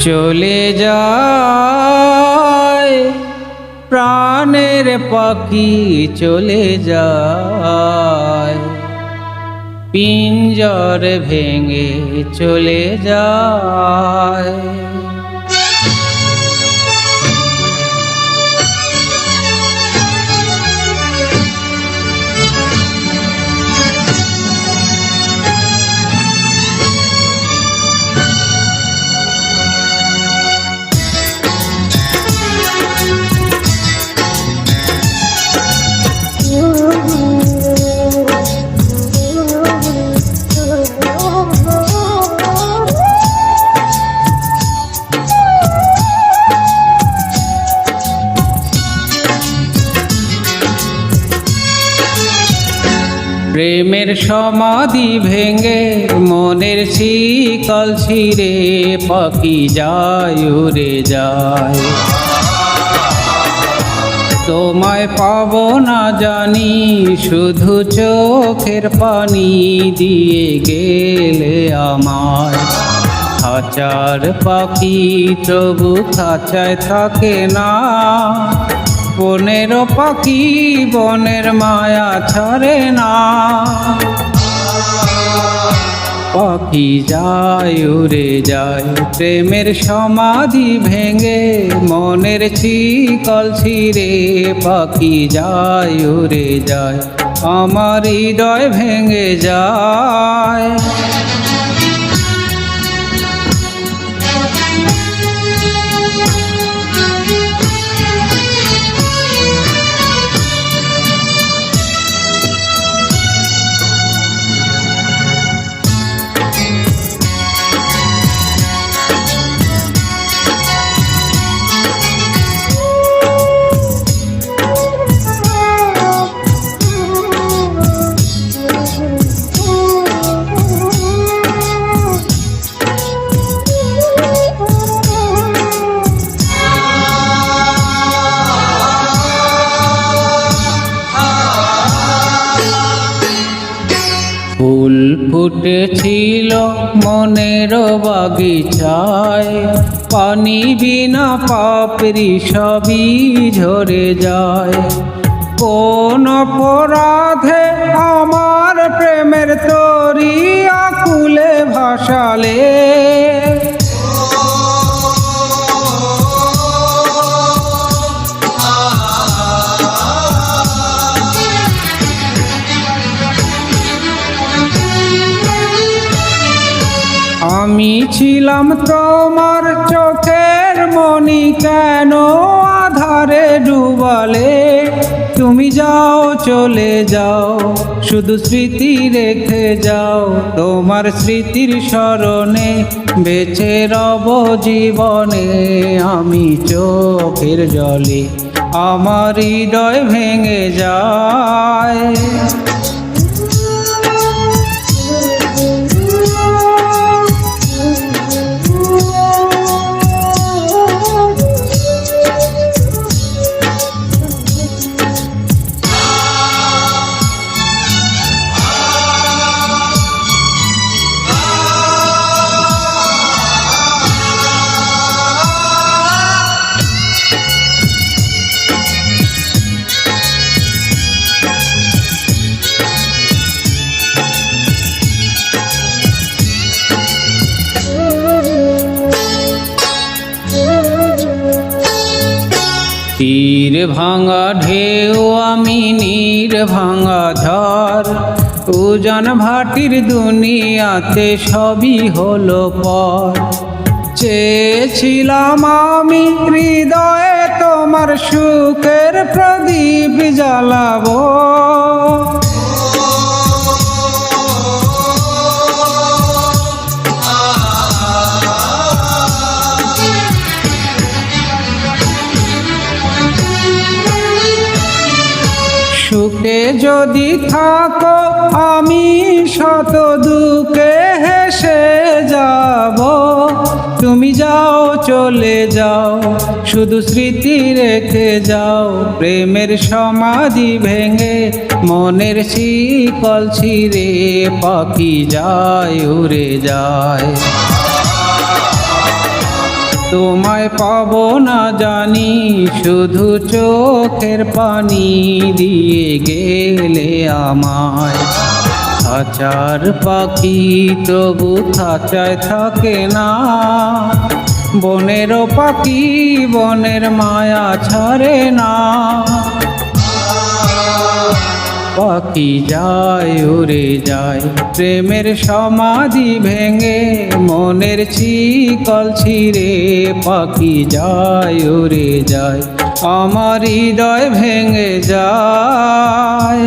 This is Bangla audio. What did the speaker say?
চলে যায় প্রাণের পাখি চলে যায়, পিঞ্জর ভেঙে চলে যায়। প্রেমের সমাধি ভেঙে মনের শিকল ছিঁড়ে পাখি যায় উড়ে যায়। তোমায় পাবো না জানি, শুধু চোখের পানি দিয়ে গেলে আমায়। খাঁচার পাখি তবু খাঁচায় থাকে না, বনের পাখি বনের মায়া ছাড়ে না। পাখি যায় উড়ে যায় প্রেমের সমাধি ভেঙে মনের শিকল ছিঁড়ে পাখি যায় উড়ে যায়, আমার হৃদয় ভেঙে যায়। ফুল ফুটেছিল মনের বাগিচায়, পানি বিনা পাপড়ি সবই ঝরে যায়। কোন অপরাধে আমার প্রেমের তরি আকুলে ভাসালে, আমি ছিলাম তোমার চোখের মণি, কেন আধারে ডুবালে। তুমি যাও চলে যাও, শুধু স্মৃতি রেখে যাও, তোমার স্মৃতির স্মরণে বেঁচে রব জীবনে। আমি চোখের জলে আমার হৃদয় ভেঙে যায়। তীর ভাঙা ঢেউ আমি নীর ভাঙা ঝড়, উজান ভাটির দুনিয়াতে সবই হলো পর। চেয়েছিলাম আমি হৃদয়ে তোমার সুখের প্রদীপ জ্বালাবো, সুখে যদি থাকো আমি শত দুঃখে হেসে যাব। তুমি যাও চলে যাও, শুধু স্মৃতি রেখে যাও, প্রেমের সমাধি ভেঙে মনের শিকল ছিঁড়ে পাখি যায় উড়ে যায়। তোমায় পাবো না জানি, শুধু চোখের পানি দিয়ে গেলে আমায়। খাঁচার পাখি তবু খাঁচায় থাকে না, বনেরও পাখি বনের মায়া ছাড়ে না। পাখি যায় উড়ে যায় প্রেমের সমাধি ভেঙে, মনের শিকল ছিঁড়ে পাখি যায় উড়ে যায়, আমার হৃদয় ভেঙে যায়।